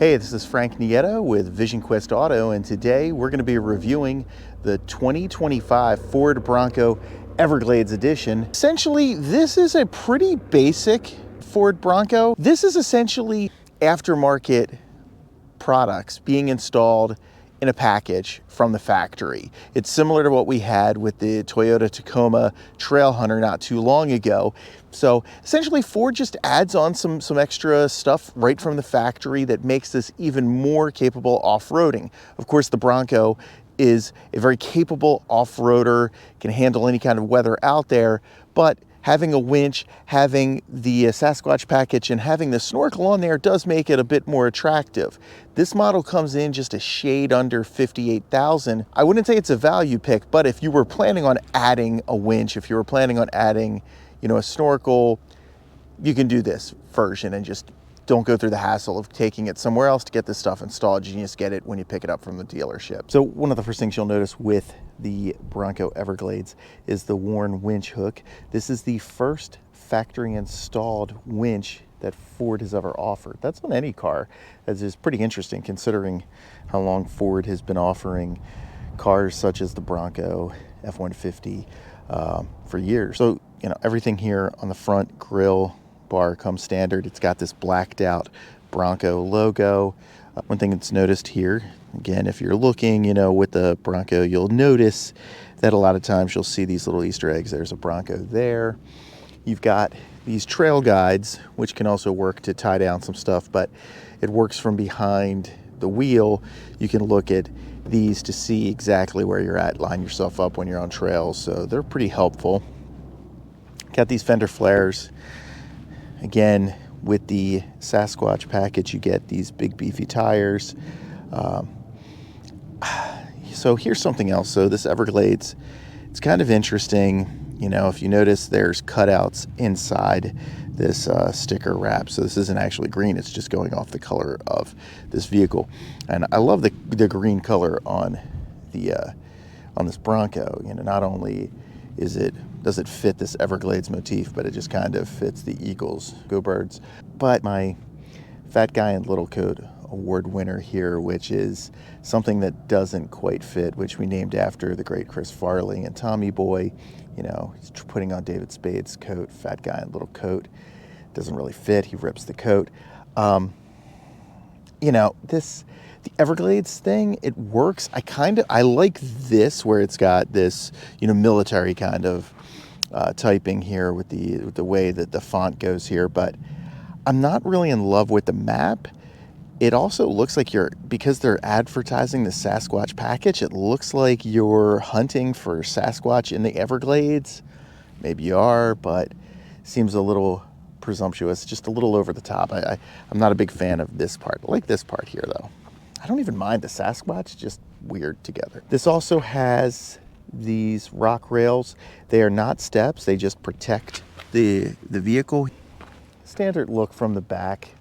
Hey, this is Frank Nieto with Vision Quest Auto, and today we're going to be reviewing the 2025 Ford Bronco Everglades Edition. Essentially, this is a pretty basic Ford Bronco. This is essentially aftermarket products being installed in a package from the factory. It's similar to what we had with the Toyota Tacoma Trailhunter not too long ago. So essentially Ford just adds on some extra stuff right from the factory that makes this even more capable off-roading. Of course, the Bronco is a very capable off-roader, can handle any kind of weather out there, but having a winch, having the Sasquatch package, and having the Snorkel on there does make it a bit more attractive. This model comes in just a shade under $58,000. I wouldn't say it's a value pick, but if you were planning on adding a winch, if you were planning on adding, a Snorkel, you can do this version and just don't go through the hassle of taking it somewhere else to get this stuff installed. You can just get it when you pick it up from the dealership. So one of the first things you'll notice with the Bronco Everglades is the worn winch hook. This is the first factory installed winch that Ford has ever offered. That's on any car. That is pretty interesting considering how long Ford has been offering cars such as the Bronco F-150 for years. So, everything here on the front grille bar comes standard. It's got this blacked out Bronco logo. One thing that's noticed here, again, if you're looking, with the Bronco, you'll notice that a lot of times you'll see these little Easter eggs. There's a Bronco there. You've got these trail guides, which can also work to tie down some stuff, but it works from behind the wheel. You can look at these to see exactly where you're at, line yourself up when you're on trails, so they're pretty helpful. Got these fender flares. Again, with the Sasquatch package, you get these big beefy tires. So here's something else. So this Everglades, it's kind of interesting. If you notice, there's cutouts inside this sticker wrap. So this isn't actually green. It's just going off the color of this vehicle. And I love the green color on this Bronco. Not only does it fit this Everglades motif, but it just kind of fits the Eagles, go Birds. But my Fat Guy in Little Coat award winner here, which is something that doesn't quite fit, which we named after the great Chris Farley and Tommy Boy. He's putting on David Spade's coat, Fat Guy in Little Coat. Doesn't really fit, he rips the coat. The Everglades thing, it works. I like this where it's got this, military kind of typing here with the way that the font goes here, but I'm not really in love with the map. It also looks like because they're advertising the Sasquatch package, it looks like you're hunting for Sasquatch in the Everglades. Maybe you are, but seems a little presumptuous, just a little over the top. I'm not a big fan of this part. I like this part here, though. I don't even mind the Sasquatch, just weird together. This also has these rock rails. They are not steps, they just protect the vehicle. Standard look from the back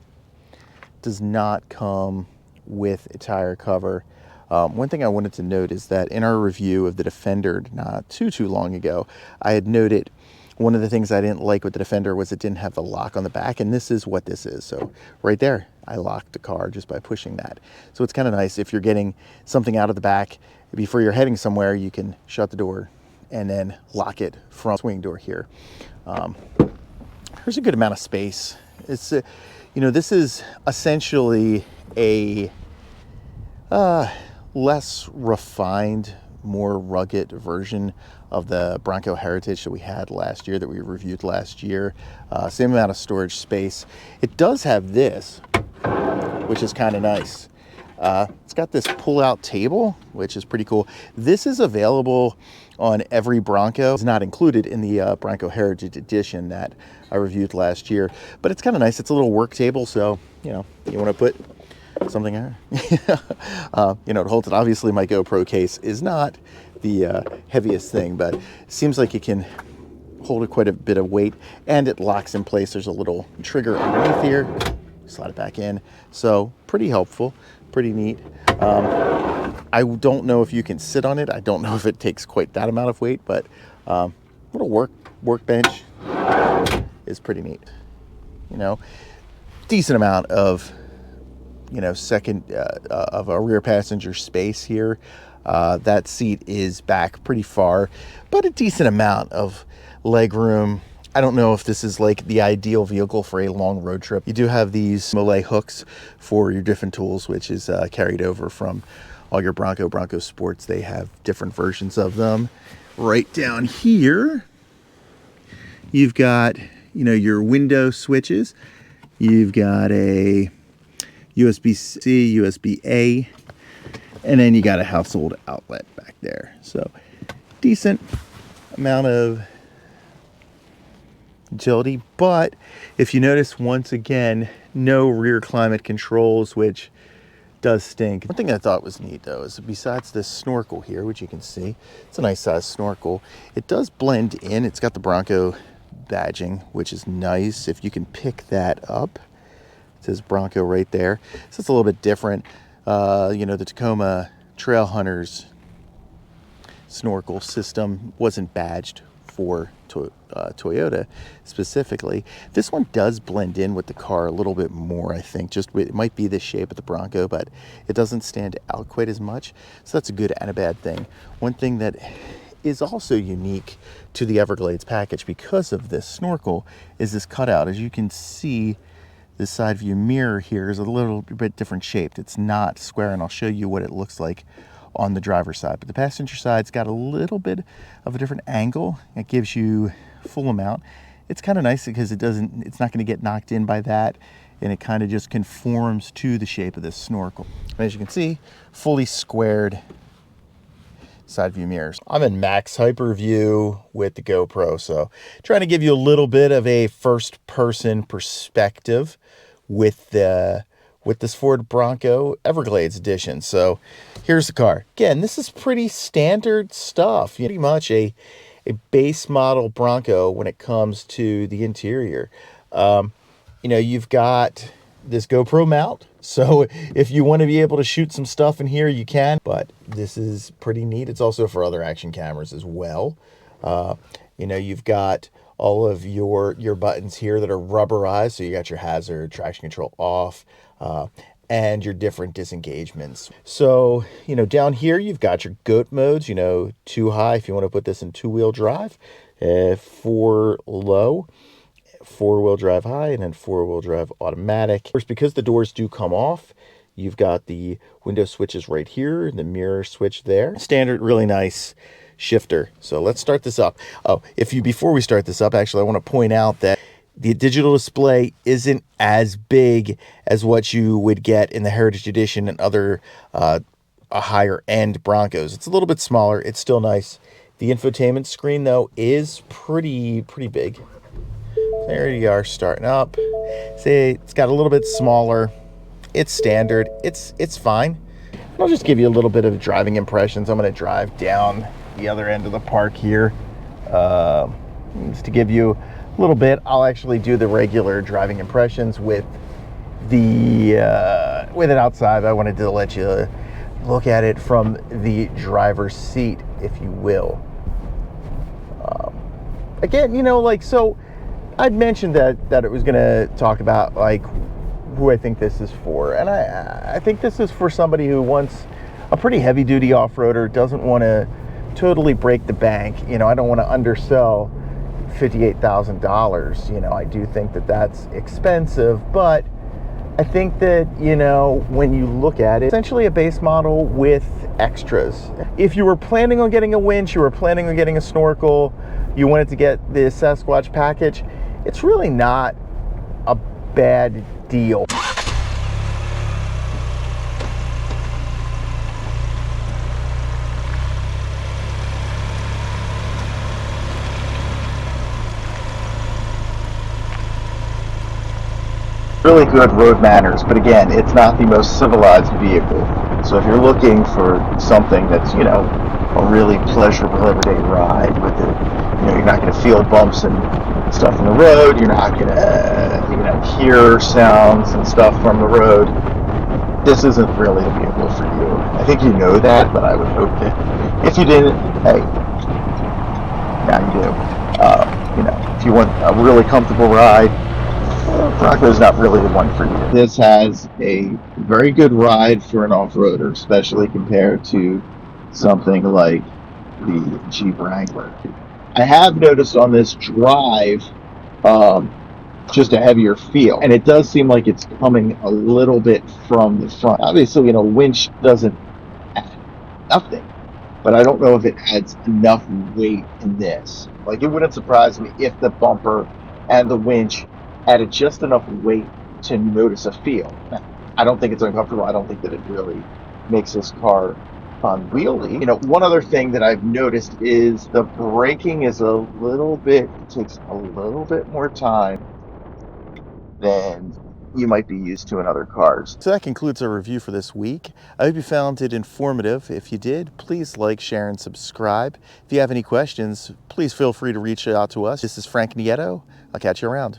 does not come with a tire cover. One thing I wanted to note is that in our review of the Defender not too long ago, I had noted one of the things I didn't like with the Defender was it didn't have the lock on the back, and this is what this is. So right there, I locked the car just by pushing that. So it's kind of nice if you're getting something out of the back, before you're heading somewhere, you can shut the door and then lock it from the swing door here. There's a good amount of space. It's, this is essentially a less refined, more rugged version of the Bronco Heritage that we had last year, that we reviewed last year. Same amount of storage space. It does have this, which is kind of nice. It's got this pull-out table, which is pretty cool. This is available on every Bronco. It's not included in the Bronco Heritage Edition that I reviewed last year, but it's kind of nice. It's a little work table, so, you want to put something there. It holds it. Obviously, my GoPro case is not the heaviest thing, but it seems like it can hold quite a bit of weight, and it locks in place. There's a little trigger underneath here. Slide it back in. So pretty helpful, pretty neat. I don't know if you can sit on it. I don't know if it takes quite that amount of weight, but little workbench is pretty neat. Decent amount of second of a rear passenger space here. That seat is back pretty far, but a decent amount of leg room. I don't know if this is like the ideal vehicle for a long road trip. You do have these Molay hooks for your different tools, which is carried over from all your Bronco Sports. They have different versions of them. Right down here, you've got, your window switches. You've got a USB-C, USB-A, and then you got a household outlet back there. So decent amount of agility, but if you notice, once again, no rear climate controls, which does stink. One thing I thought was neat though is besides this snorkel here, which you can see, it's a nice size snorkel, it does blend in. It's got the Bronco badging, which is nice. If you can pick that up, it says Bronco right there. So it's a little bit different. The Tacoma Trail Hunters snorkel system wasn't badged for Toyota specifically. This one does blend in with the car a little bit more, I think. Just it might be the shape of the Bronco, but it doesn't stand out quite as much. So that's a good and a bad thing. One thing that is also unique to the Everglades package because of this snorkel is this cutout. As you can see, this side view mirror here is a little bit different shaped. It's not square, and I'll show you what it looks like on the driver's side. But the passenger side's got a little bit of a different angle. It gives you full amount. It's kind of nice because it's not going to get knocked in by that, and it kind of just conforms to the shape of this snorkel. And as you can see, fully squared side view mirrors. I'm in max hyper view with the GoPro, so trying to give you a little bit of a first person perspective with this Ford Bronco Everglades edition. So here's the car. Again, this is pretty standard stuff. Pretty much a base model Bronco when it comes to the interior. You've got this GoPro mount, so if you want to be able to shoot some stuff in here, you can. But this is pretty neat. It's also for other action cameras as well. You've got all of your buttons here that are rubberized, so you got your hazard, traction control off, and your different disengagements. So, down here you've got your GOAT modes, two high if you want to put this in two-wheel drive, four low, four-wheel drive high, and then four-wheel drive automatic. Of course, because the doors do come off, you've got the window switches right here and the mirror switch there. Standard, really nice shifter. So let's start this up. Oh, before we start this up, actually, I want to point out that the digital display isn't as big as what you would get in the Heritage Edition and other higher end Broncos. It's a little bit smaller. It's still nice. The infotainment screen though is pretty big. There you are, starting up. See, it's got a little bit smaller. It's standard. It's fine. I'll just give you a little bit of driving impressions. I'm going to drive down the other end of the park here. Just to give you a little bit, I'll actually do the regular driving impressions with it outside. I wanted to let you look at it from the driver's seat, if you will. Again, so I'd mentioned that it was going to talk about who I think this is for, and I think this is for somebody who wants a pretty heavy duty off-roader, doesn't want to totally break the bank. I don't want to undersell $58,000. I do think that that's expensive, but I think that, when you look at it, essentially a base model with extras. If you were planning on getting a winch, you were planning on getting a snorkel, you wanted to get the Sasquatch package, it's really not a bad deal. Really good road manners, but again, it's not the most civilized vehicle. So if you're looking for something that's, a really pleasurable everyday ride with it, you're not going to feel bumps and stuff on the road, you're not going to, hear sounds and stuff from the road, this isn't really the vehicle for you. I think you know that, but I would hope that if you didn't, hey, now you do. If you want a really comfortable ride Bronco is not really the one for you. This has a very good ride for an off-roader, especially compared to something like the Jeep Wrangler. I have noticed on this drive um, just a heavier feel, and it does seem like it's coming a little bit from the front. Obviously, Winch doesn't add nothing, but I don't know if it adds enough weight in this. Like, it wouldn't surprise me if the bumper and the winch added just enough weight to notice a feel. Now, I don't think it's uncomfortable. I don't think that it really makes this car unwieldy. One other thing that I've noticed is the braking is takes a little bit more time than you might be used to in other cars. So that concludes our review for this week. I hope you found it informative. If you did, please like, share, and subscribe. If you have any questions, please feel free to reach out to us. This is Frank Nieto. I'll catch you around.